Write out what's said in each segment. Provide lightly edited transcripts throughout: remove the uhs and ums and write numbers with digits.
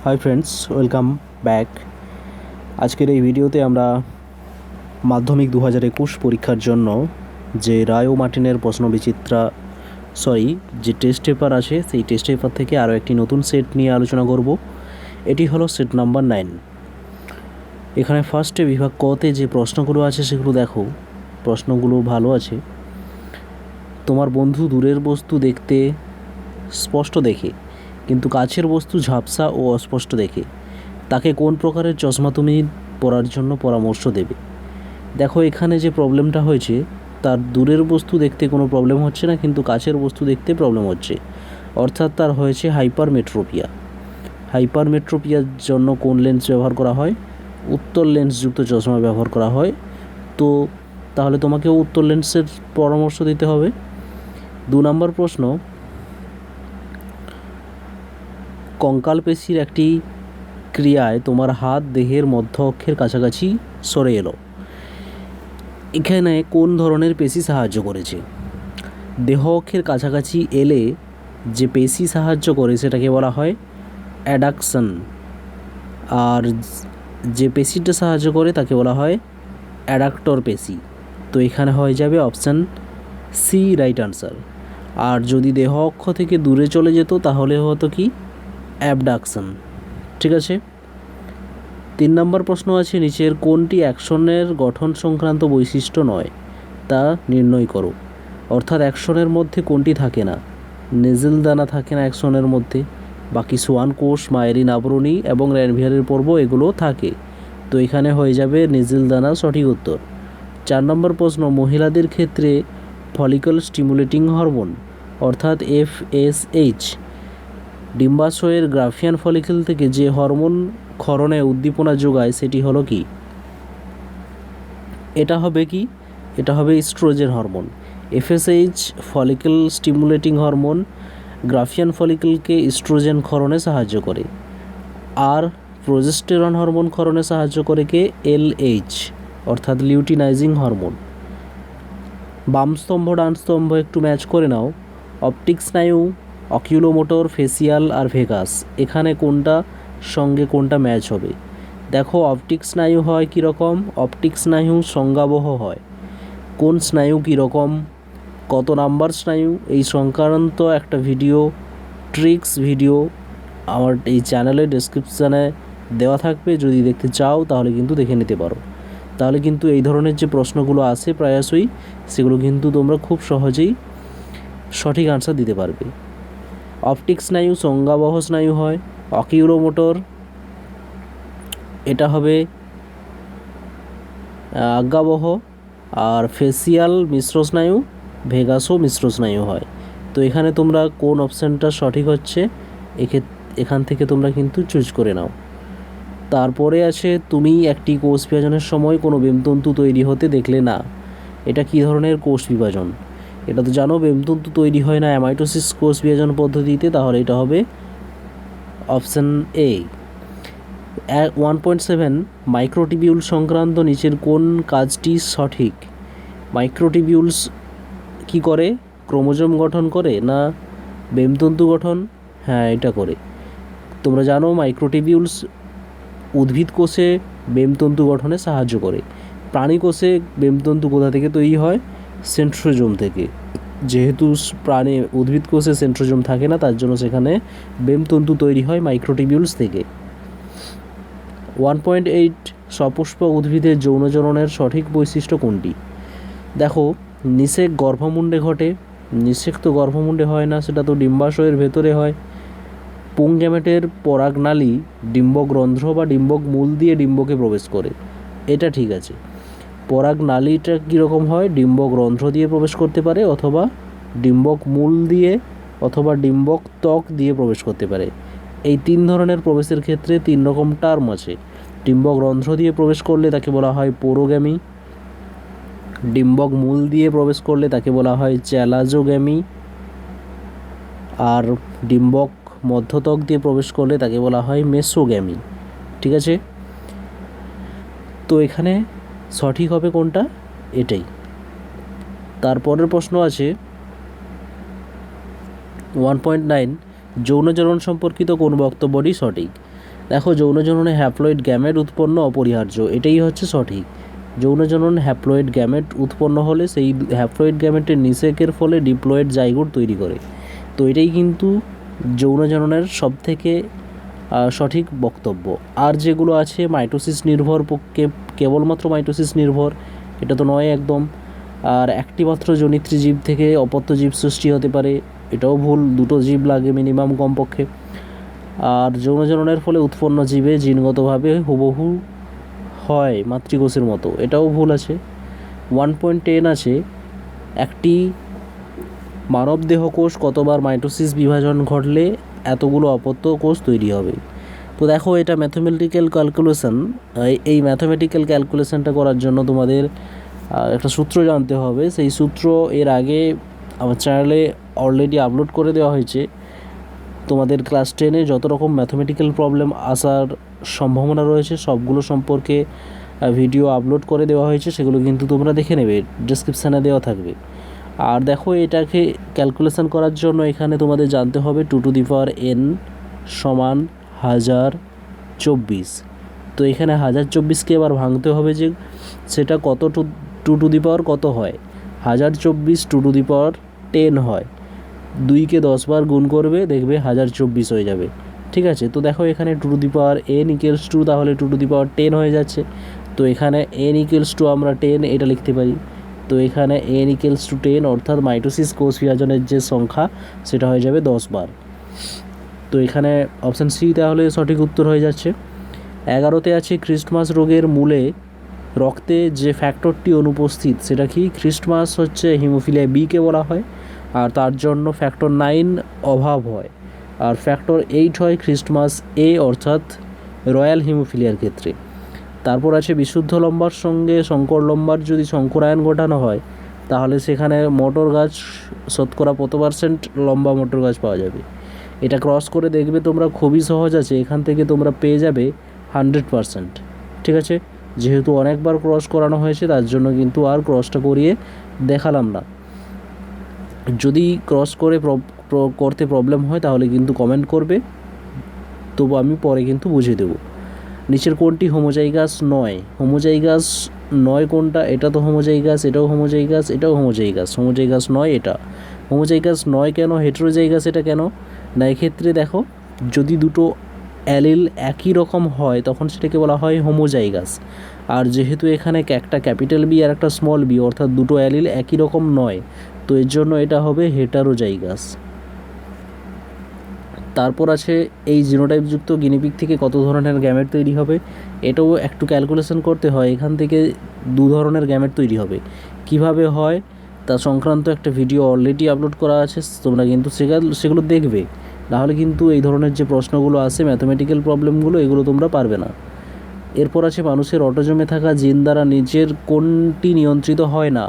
Hi friends, welcome back. আজকের এই ভিডিওতে আমরা মাধ্যমিক 2021 পরীক্ষার জন্য যে রায় ও মার্টিনের যে টেস্ট পেপার আছে সেই টেস্ট পেপার থেকে আরও একটি নতুন সেট নিয়ে আলোচনা করব। এটি হলো সেট নাম্বার 9। এখানে ফার্স্টে বিভাগ কতে যে প্রশ্নগুলো আছে সেগুলো দেখো। প্রশ্নগুলো ভালো আছে। তোমার বন্ধু দূরের বস্তু দেখতে স্পষ্ট দেখে, কিন্তু কাছের বস্তু ঝাপসা ও অস্পষ্ট দেখে। তাকে কোন প্রকারের চশমা তুমি পরার জন্য পরামর্শ দেবে? দেখো, এখানে যে প্রবলেমটা হয়েছে, তার দূরের বস্তু দেখতে কোনো প্রবলেম হচ্ছে না, কিন্তু কাছের বস্তু দেখতে প্রবলেম হচ্ছে। অর্থাৎ তার হয়েছে হাইপারমেট্রোপিয়া। হাইপারমেট্রোপিয়ার জন্য কোন লেন্স ব্যবহার করা হয়? উত্তল লেন্সযুক্ত চশমা ব্যবহার করা হয়। তো তাহলে তোমাকেও উত্তল লেন্সের পরামর্শ দিতে হবে। 2 নম্বর প্রশ্ন, কঙ্কাল পেশির একটি ক্রিয়ায় তোমার হাত দেহের মধ্য অক্ষের কাছাকাছি সরে এলো। এখানে কোন ধরনের পেশি সাহায্য করেছে? দেহ অক্ষের কাছাকাছি এলে যে পেশি সাহায্য করে সেটাকে বলা হয় অ্যাডাকশন, আর যে পেশিটা সাহায্য করে তাকে বলা হয় অ্যাডাক্টর পেশি। তো এখানে হয়ে যাবে অপশান সি রাইট আনসার। আর যদি দেহ অক্ষ থেকে দূরে চলে যেত তাহলে হতো কি? অ্যাবডাকশন। ঠিক আছে। 3 নম্বর প্রশ্ন আছে, নিচের কোনটি অ্যাকশনের গঠন সংক্রান্ত বৈশিষ্ট্য নয় তা নির্ণয় করো। অর্থাৎ অ্যাকশনের মধ্যে কোনটি থাকে না? নেজেল দানা থাকে না অ্যাকশনের মধ্যে, বাকি সোয়ান কোষ, মায়েরিন আবরণী এবং র্যানভিয়ারের পর্ব এগুলো থাকে। তো এখানে হয়ে যাবে নেজেল দানা সঠিক উত্তর। 4 নম্বর প্রশ্ন, মহিলাদের ক্ষেত্রে ফলিকল স্টিমুলেটিং হরমোন অর্থাৎ FSH ডিম্বাশয়ের গ্রাফিয়ান ফলিকল থেকে যে হরমোন ক্ষরণে উদ্দীপনা যোগায় সেটি হলো কি? এটা হবে কি? এটা হবে estrogen hormone. FSH follicle stimulating hormone Graafian ফলিকলকে ইস্ট্রোজেন ক্ষরণে সাহায্য করে। আর প্রোজেস্টেরন হরমোন ক্ষরণে সাহায্য করে কে? LH অর্থাৎ লিউটিনাইজিং হরমোন। বাম স্তম্ভ ডান স্তম্ভ একটু ম্যাচ করে নাও। অপটিক স্নায়ু, অকিউলোমোটর, ফেসিয়াল আর ভেগাস, এখানে কোনটা সঙ্গে কোনটা ম্যাচ হবে? দেখো, অপটিক স্নায়ু হয় কীরকম? অপটিক স্নায়ু সংজ্ঞাবহ হয়। কোন স্নায়ু কীরকম, কত নাম্বার স্নায়ু, এই সংক্রান্ত একটা ভিডিও, ট্রিক্স ভিডিও আমার এই চ্যানেলের ডেসক্রিপশানে দেওয়া থাকবে। যদি দেখতে চাও তাহলে কিন্তু দেখে নিতে পারো। তাহলে কিন্তু এই ধরনের যে প্রশ্নগুলো আসে প্রায়শই, সেগুলো কিন্তু তোমরা খুব সহজেই সঠিক আনসার দিতে পারবে। অপটিক স্নায়ু সংজ্ঞাবহ স্নায়ু হয়। অকিউলোমোটর এটা হবে আজ্ঞাবহ। আর ফেসিয়াল মিশ্র স্নায়ু, ভেগাসও মিশ্র স্নায়ু হয়। তো এখানে তোমরা কোন অপশানটা সঠিক হচ্ছে এখান থেকে তোমরা কিন্তু চুজ করে নাও। তারপরে আছে, তুমি একটি কোষ বিভাজনের সময় কোনো বেমতন্তু তৈরি হতে দেখলে না। এটা কী ধরনের কোষ বিভাজন? এটা তো জানো, বেমতন্তু তৈরি হয় না অ্যামাইটোসিস কোষ বিভাজন পদ্ধতিতে। তাহলে এটা হবে অপশান এ। 1.7 মাইক্রোটিবিউল সংক্রান্ত নিচের কোন কাজটি সঠিক? মাইক্রোটিবিউলস কি করে? ক্রোমোজোম গঠন করে না বেমতন্তু গঠন? হ্যাঁ, এটা করে। তোমরা জানো মাইক্রোটিবিউলস উদ্ভিদ কোষে বেমতন্তু গঠনে সাহায্য করে। প্রাণী কোষে বেমতন্তু কোথা থেকে তৈরি হয়? সেন্ট্রোজোম থেকে। যেহেতু উদ্ভিদ কোষে সেন্ট্রোজোম থাকে না, তার জন্য সেখানে বেমতন্তু তৈরি হয় মাইক্রোটিবিউলস থেকে। 1.8 সপুষ্পক উদ্ভিদের যৌনজননের সঠিক বৈশিষ্ট্য কোনটি? দেখো, নিষেক গর্ভমুণ্ডে ঘটে। নিষেক তো গর্ভমুণ্ডে হয় না, সেটা তো ডিম্বাশয়ের ভেতরে হয়। পুংগ্যামেটের পরাগনালী ডিম্বগ্রন্থ বা ডিম্বক মূল দিয়ে ডিম্বকে প্রবেশ করে, এটা ঠিক আছে। পরাগনালীটা কীরকম হয়? ডিম্বগ্রন্থ দিয়ে প্রবেশ করতে পারে, অথবা ডিম্বক মূল দিয়ে, অথবা ডিম্বক ত্বক দিয়ে প্রবেশ করতে পারে। এই 3 ধরনের প্রবেশের ক্ষেত্রে 3 রকম টার্ম আছে। ডিম্বগ্রন্থ দিয়ে প্রবেশ করলে তাকে বলা হয় পোরোগ্যামি। ডিম্বক মূল দিয়ে প্রবেশ করলে তাকে বলা হয় চ্যালাজোগ্যামি। আর ডিম্বক মধ্যত্বক দিয়ে প্রবেশ করলে তাকে বলা হয় মেসোগ্যামি। ঠিক আছে। তো এখানে সঠিক হবে কোনটা? এটাই। তারপরের প্রশ্ন আছে 1.9 যৌনজনন সম্পর্কিত কোন বক্তব্যটি সঠিক? দেখো, যৌন জননে হ্যাপ্লয়েড গ্যামেট উৎপন্ন অপরিহার্য, এটাই হচ্ছে সঠিক। যৌন জনন হ্যাপ্লয়েড গ্যামেট উৎপন্ন হলে সেই হ্যাপ্লয়েড গ্যামেটের নিষেকের ফলে ডিপ্লয়েড জাইগোট তৈরি করে। তো এটাই কিন্তু যৌন জননের সবথেকে সঠিক বক্তব্য। আর যেগুলো আছে মাইটোসিস নির্ভর, কেবলমাত্র মাইটোসিস নির্ভর, এটা তো নয় একদম। আর একটি মাত্র জনিত্রী জীব থেকে অপত্য জীব সৃষ্টি হতে পারে, এটাও ভুল, দুটো জীব লাগে মিনিমাম কমপক্ষে। আর যৌন জননের ফলে উৎপন্ন জীবে জিনগতভাবে হুবহু হয় মাতৃকোষের মতো, এটাও ভুল আছে। 1.10 আছে, একটি মানব দেহকোষ কতবার মাইটোসিস বিভাজন ঘটলে এতগুলো অপত্য কোষ তৈরি হবে। তো দেখো, এটা ম্যাথমেটিক্যাল ক্যালকুলেশন। এই ম্যাথমেটিক্যাল ক্যালকুলেশনটা করার জন্য তোমাদের একটা সূত্র জানতে হবে। সেই সূত্র এর আগে আমার চ্যানেলে অলরেডি আপলোড করে দেওয়া হয়েছে। তোমাদের ক্লাস 10-এ যত রকম ম্যাথমেটিক্যাল প্রবলেম আসার সম্ভাবনা রয়েছে সবগুলো সম্পর্কে ভিডিও আপলোড করে দেওয়া হয়েছে, সেগুলো কিন্তু তোমরা দেখে নেবে, ডেসক্রিপশানে দেওয়া থাকবে। আর দেখো, এটাকে ক্যালকুলেশন করার জন্য এখানে তোমাদের জানতে হবে 2n সমান 1024। তো এখানে 1024কে এবার ভাঙতে হবে যে সেটা কত, 2 কত হয়। 1024 2 হয়। 2কে 10 বার গুণ করবে, দেখবে 1024 হয়ে যাবে। ঠিক আছে, তো দেখো এখানে 2n ইকুয়ালস টু, তাহলে 2 হয়ে যাচ্ছে। তো এখানে n ইকুয়ালস টু আমরা 10 এটা লিখতে পারি। তো এখানে n ইকুয়ালস টু 10, অর্থাৎ মাইটোসিস কোষ বিভাজনের যে সংখ্যা সেটা হয়ে যাবে 10 বার। তো এখানে অপশান সি তাহলে সঠিক উত্তর হয়ে যাচ্ছে। 11তে আছে খ্রিস্টমাস রোগের মূলে রক্তে যে ফ্যাক্টরটি অনুপস্থিত সেটা কি। খ্রিস্টমাস হচ্ছে হিমোফিলিয়া বিকে বলা হয়, আর তার জন্য ফ্যাক্টর 9 অভাব হয়। আর ফ্যাক্টর 8 হয় খ্রিস্টমাস এ, অর্থাৎ রয়্যাল হিমোফিলিয়ার ক্ষেত্রে। তারপর আছে বিশুদ্ধ লম্বার সঙ্গে শঙ্কর লম্বার যদি শঙ্করায়ন ঘটানো হয় তাহলে সেখানে মটর গাছ শতকরা কত % লম্বা মটর গাছ পাওয়া যাবে। এটা ক্রস করে দেখবে তোমরা, খুবই সহজ আছে, এখান থেকে তোমরা পেয়ে যাবে 100%। ঠিক আছে, যেহেতু অনেকবার ক্রস করানো হয়েছে তার জন্য কিন্তু আর ক্রসটা করিয়ে দেখালাম না। যদি ক্রস করে করতে প্রবলেম হয় তাহলে কিন্তু কমেন্ট করবে, তবু আমি পরে কিন্তু বুঝিয়ে দেবো। নিচের কোনটি হোমোজাইগাস নয়। হোমোজাইগাস নয় কোনটা, এটা তো হোমোজাইগাস, এটাও হোমোজাইগাস, এটাও হোমোজাইগাস। হোমোজাইগাস নয় এটা। হোমোজাইগাস নয় কেন, হেটেরোজাইগাস এটা কেন না, এক্ষেত্রে দেখো, যদি দুটো অ্যালিল একই রকম হয় তখন সেটাকে বলা হয় হোমোজাইগাস। আর যেহেতু এখানে একটা ক্যাপিটাল বি আর একটা স্মল বি, অর্থাৎ দুটো অ্যালিল একই রকম নয়, তো এর জন্য এটা হবে হেটারোজাইগাস। তারপর আছে এই জিনোটাইপযুক্ত গিনিপিগ থেকে কত ধরনের গ্যামেট তৈরি হবে। এটাও একটু ক্যালকুলেশন করতে হয়। এখান থেকে 2 ধরনের গ্যামেট তৈরি হবে। কিভাবে হয় তা সংক্রান্ত একটা ভিডিও অলরেডি আপলোড করা আছে, তোমরা কিন্তু সেগুলো দেখবে, নাহলে কিন্তু এই ধরনের যে প্রশ্নগুলো আসে ম্যাথমেটিক্যাল প্রবলেমগুলো, এগুলো তোমরা পারবে না। এরপর আছে মানুষের অটোজমে থাকা জিন দ্বারা নিজের কোনটি নিয়ন্ত্রিত হয় না।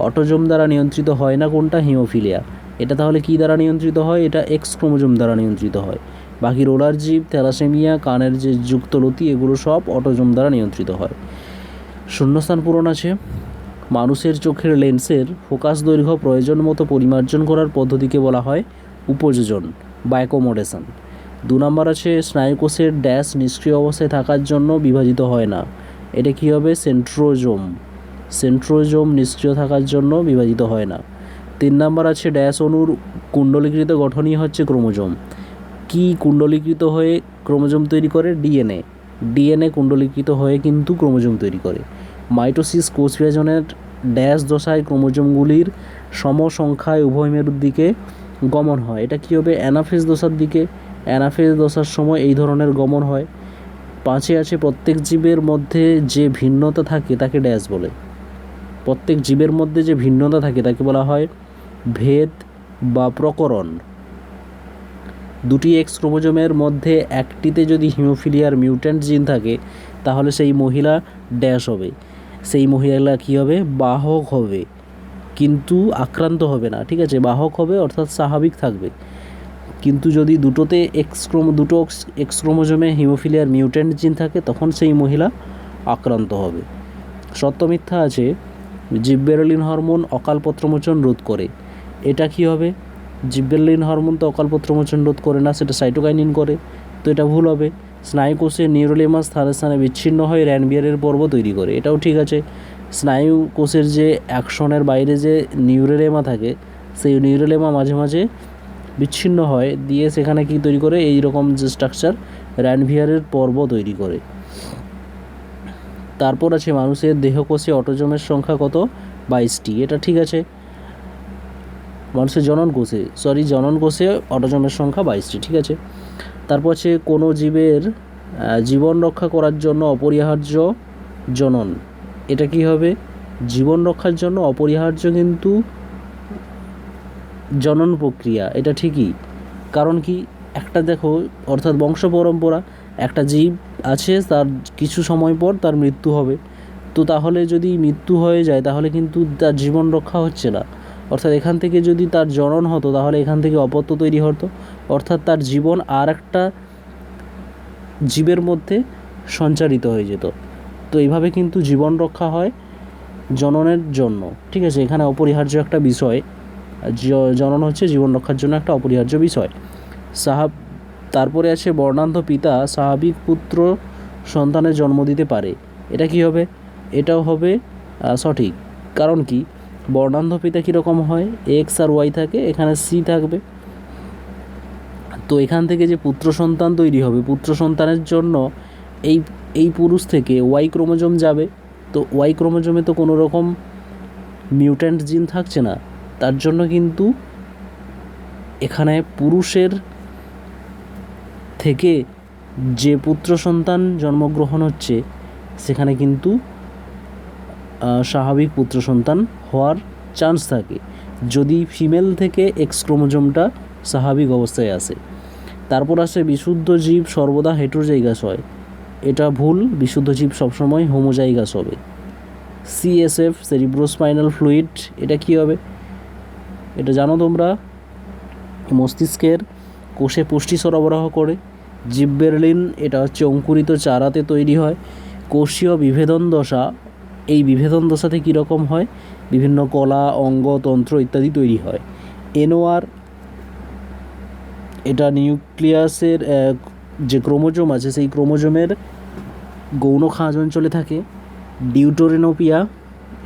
অটোজম দ্বারা নিয়ন্ত্রিত হয় না কোনটা, হিমোফিলিয়া। এটা তাহলে কি দ্বারা নিয়ন্ত্রিত হয়, এটা এক্স ক্রোমোজোম দ্বারা নিয়ন্ত্রিত হয়। বাকি রোলার জীব, থ্যালাসেমিয়া, কানের যে যুক্তলতি, এগুলো সব অটোজম দ্বারা নিয়ন্ত্রিত হয়। শূন্যস্থান পূরণ আছে। মানুষের চোখের লেন্সের ফোকাস দৈর্ঘ্য প্রয়োজন মতো পরিমার্জন করার পদ্ধতিকে বলা হয় উপযোজন বা অ্যাকোমোডেশন। 2 নম্বর আছে স্নায়ুকোষের ড্যাশ নিষ্ক্রিয় অবস্থায় থাকার জন্য বিভাজিত হয় না। এটা কী হবে, সেন্ট্রোজোম। সেন্ট্রোজোম নিষ্ক্রিয় থাকার জন্য বিভাজিত হয় না। 3 নম্বর আছে ড্যাশ অণুর কুণ্ডলীকৃত গঠনই হচ্ছে ক্রোমোজোম। কি কুণ্ডলীকৃত হয়ে ক্রোমোজোম তৈরি করে, ডিএনএ। ডিএনএ কুণ্ডলীকৃত হয়ে কিন্তু ক্রোমোজোম তৈরি করে। মাইটোসিস কোষ বিভাজনের ড্যাশ দশায় ক্রোমোজোমগুলির সমসংখ্যায় উভয় মেরুর দিকে গমন হয়। এটা কী হবে, অ্যানাফেজ দশার দিকে। অ্যানাফেজ দশার সময় এই ধরনের গমন হয়। 5-এ আছে প্রত্যেক জীবের মধ্যে যে ভিন্নতা থাকে তাকে ড্যাশ বলে। প্রত্যেক জীবের মধ্যে যে ভিন্নতা থাকে তাকে বলা হয় ভেদ বা প্রকরণ। 2টি এক্স ক্রোমোজোমের মধ্যে একটিতে যদি হিমোফিলিয়ার মিউট্যান্ট জিন থাকে তাহলে সেই মহিলা ড্যাশ হবে। সেই মহিলা কী হবে, বাহক হবে, কিন্তু আক্রান্ত হবে না। ঠিক আছে, বাহক হবে অর্থাৎ স্বাভাবিক থাকবে। কিন্তু যদি দুটো এক্স ক্রোমোজোমে হিমোফিলিয়ার মিউট্যান্ট জিন থাকে তখন সেই মহিলা আক্রান্ত হবে। সত্য মিথ্যা আছে জিব্বেরেলিন হরমোন অকালপত্রমোচন রোধ করে। এটা কি হবে, জিব্বেরেলিন হরমোন তো অকালপত্রমোচন রোধ করে না, সেটা সাইটোকাইনিন করে, তো এটা ভুল হবে। স্নায়ুকোষের নিউরোলেমা স্থানে স্থানে বিচ্ছিন্ন হয়ে র্যানভিয়ারের পর্ব তৈরি করে, এটাও ঠিক আছে। স্নায়ুকোষের যে অ্যাকশনের বাইরে যে নিউরোলেমা থাকে, সেই নিউরোলেমা মাঝে মাঝে বিচ্ছিন্ন হয়, দিয়ে সেখানে কি তৈরি করে, এই রকম যে স্ট্রাকচার র্যানভিয়ারের পর্ব তৈরি করে। তারপর আছে মানুষের দেহকোষে অটোজোমের সংখ্যা কত? 22টি, এটা ঠিক আছে। মানুষের জনন কোষে অটোজোমের সংখ্যা 22টি, ঠিক আছে। তারপর আছে কোনো জীবের জীবন রক্ষা করার জন্য অপরিহার্য জনন, এটা কি হবে? জীবন রক্ষার জন্য অপরিহার্য কিন্তু জনন প্রক্রিয়া, এটা ঠিকই। কারণ কি, একটা দেখো, অর্থাৎ বংশ পরম্পরা, একটা জীব আছে, তার কিছু সময় পর তার মৃত্যু হবে, তো তাহলে যদি মৃত্যু হয়ে যায় তাহলে কিন্তু তার জীবন রক্ষা হচ্ছে না। অর্থাৎ এখান থেকে যদি তার জনন হতো তাহলে এখান থেকে অপত্য তৈরি হতো, অর্থাৎ তার জীবন আর একটা জীবের মধ্যে সঞ্চারিত হয়ে যেত। তো এইভাবে কিন্তু জীবন রক্ষা হয় জননের জন্য, ঠিক আছে। এখানে অপরিহার্য একটা বিষয়, জনন হচ্ছে জীবন রক্ষার জন্য একটা অপরিহার্য বিষয়। তারপরে আছে বর্ণান্ধ পিতা স্বাভাবিক পুত্র সন্তানের জন্ম দিতে পারে, এটা কি হবে? এটাও হবে সঠিক। কারণ কি, বর্ণান্ধ পিতা কীরকম হয়? এক্স আর ওয়াই থাকে, এখানে সি থাকবে। তো এখান থেকে যে পুত্র সন্তান তৈরি হবে, পুত্র সন্তানের জন্য এই পুরুষ থেকে ওয়াই ক্রোমোজোম যাবে, তো ওয়াই ক্রোমোজোমে তো কোনো রকম মিউট্যান্ট জিন থাকছে না, তার জন্য কিন্তু এখানে পুরুষের থেকে যে পুত্র সন্তান জন্মগ্রহণ হচ্ছে সেখানে কিন্তু স্বাভাবিক পুত্র সন্তান হওয়ার চান্স থাকে, যদি ফিমেল থেকে এক্স ক্রোমোজোমটা স্বাভাবিক অবস্থায় আসে। তারপর আসে বিশুদ্ধ জীব সর্বদা হেটেরোজাইগাস হয়, এটা ভুল, বিশুদ্ধ জীব সবসময় হোমোজাইগাস হবে। সিএসএফ সেরিব্রোস্পাইনাল ফ্লুইড, এটা কি হবে? এটা জানো তোমরা, মস্তিষ্কের কোষে পুষ্টি সরবরাহ করে। জিববেরলিন, এটা হচ্ছে অঙ্কুরিত চারাতে তৈরি হয়। কোষীয় বিভেদন দশা, এই বিভেদন দশাতে কীরকম হয়? বিভিন্ন কলা, অঙ্গ, তন্ত্র ইত্যাদি তৈরি হয়। এনওআর, এটা নিউক্লিয়াসের যে ক্রোমোজোম আছে সেই ক্রোমোজোমের গৌণ খাঁজ অঞ্চলে থাকে। ডিউটোরেনোপিয়া,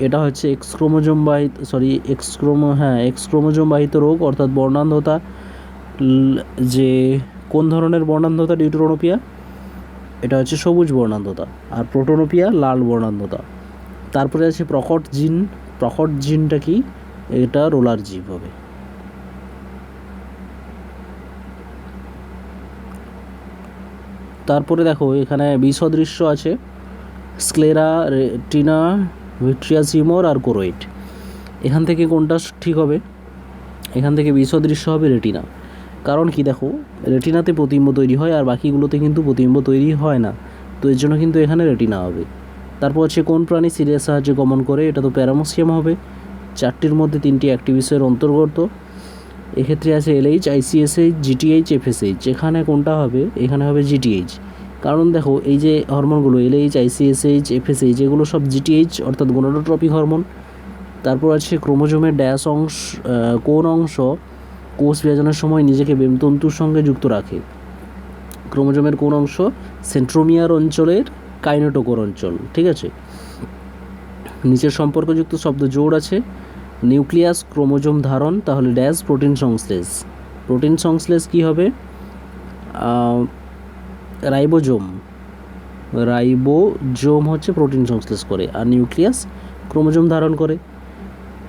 এটা হচ্ছে এক্স ক্রোমোজোম বাহিত রোগ, অর্থাৎ বর্ণান্ধতা। যে কোন ধরনের বর্ণান্ধতা ডিউটোরেনোপিয়া? এটা হচ্ছে সবুজ বর্ণান্ধতা। আর প্রোটোনোপিয়া লাল বর্ণান্ধতা। তারপরে আছে প্রকট জিনটা কি? এটা রোলার জীব হবে। তারপরে দেখো এখানে বিসদৃশ্য আছে, স্ক্লেরা, রেটিনা, ভিট্রিয়াস হিউমার আর কোরোইড। এখান থেকে কোনটা ঠিক হবে? এখান থেকে বিসদৃশ্য হবে রেটিনা। কারণ কি, দেখো, রেটিনাতে প্রতিবিম্ব তৈরি হয় আর বাকিগুলোতে কিন্তু প্রতিবিম্ব তৈরি হয় না, তো এর জন্য কিন্তু এখানে রেটিনা হবে। তারপর হচ্ছে কোন প্রাণী সিরিয়ার সাহায্যে গমন করে? এটা তো প্যারামোসিয়াম হবে। 4টির মধ্যে 3টি অ্যাক্টিভিসের অন্তর্গত। এক্ষেত্রে আছে এলএইচ, আইসিএসএইচ, জিটিএইচ, এফএসএইচ। এখানে কোনটা হবে? এখানে হবে জিটিএইচ। কারণ দেখো, এই যে হরমোনগুলো এলএইচ, আইসিএসএইচ, এফএসএইচ, এগুলো সব জিটিএইচ অর্থাৎ গোনাডোট্রপিক হরমোন। তারপর আছে ক্রোমোজোমের কোন অংশ কোষ বিভাজনের সময় নিজেকে বেমতন্তুর সঙ্গে যুক্ত রাখে? ক্রোমোজোমের কোন অংশ? সেন্ট্রোমিয়ার অঞ্চলের কাইনেটোকোর অঞ্চল, ঠিক আছে। নিচের সম্পর্কযুক্ত শব্দ জোড় আছে। নিউক্লিয়াস, ক্রোমোজোম ধারণ, তাহলে ড্যাশ প্রোটিন সংশ্লেষ। প্রোটিন সংশ্লেষ কি হবে? রাইবোজোম হচ্ছে প্রোটিন সংশ্লেষ করে, আর নিউক্লিয়াস ক্রোমোজোম ধারণ করে।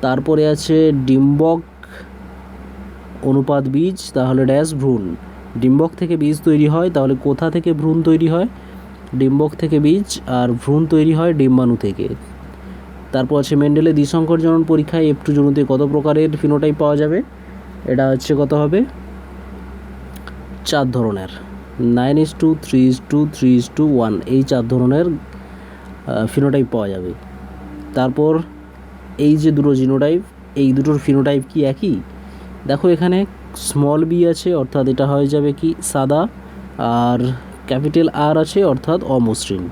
তারপরে আছে ডিম্বক অনুপাত বীজ, তাহলে ড্যাশ ভ্রূণ। ডিম্বক থেকে বীজ তৈরি হয়, তাহলে কোথা থেকে ভ্রূণ তৈরি হয়? ডিম্বক থেকে বীজ, আর ভ্রূণ তৈরি হয় ডিম্বাণু থেকে। তারপর আছে মেন্ডেলের দ্বিসংকর জনন পরীক্ষায় F2 জনুতে কত প্রকারের ফিনোটাইপ পাওয়া যাবে? এটা হচ্ছে কত হবে? 4 ধরনের, 9:2, 3:2, 3:1, এই 4 ধরনের ফিনোটাইপ পাওয়া যাবে। তারপর এই যে দুটো জিনোটাইপ, এই দুটোর ফিনোটাইপ কি একই? দেখো এখানে স্মল বি আছে, অর্থাৎ এটা হয়ে যাবে কি সাদা, আর ক্যাপিটাল আর আছে অর্থাৎ অমসৃণ,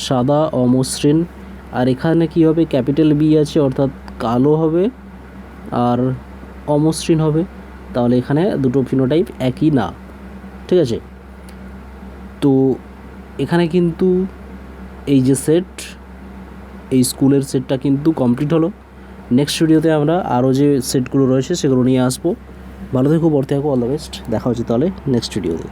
সাদা অমসৃণ। আর এখানে কি হবে? ক্যাপিটাল বি আছে অর্থাৎ কালো হবে আর অমসৃণ হবে, তাহলে এখানে দুটো ফিনোটাইপ একই না, ঠিক আছে। তো এখানে কিন্তু এই যে সেট, এই স্কুলের সেটটা কিন্তু কমপ্লিট হলো। নেক্সট ভিডিওতে আমরা আরও যে সেটগুলো রয়েছে সেগুলো নিয়ে আসবো। ভালো থেকো, পড়তে থাকো, অল দ্য বেস্ট। দেখা হচ্ছে তাহলে নেক্সট ভিডিওতে।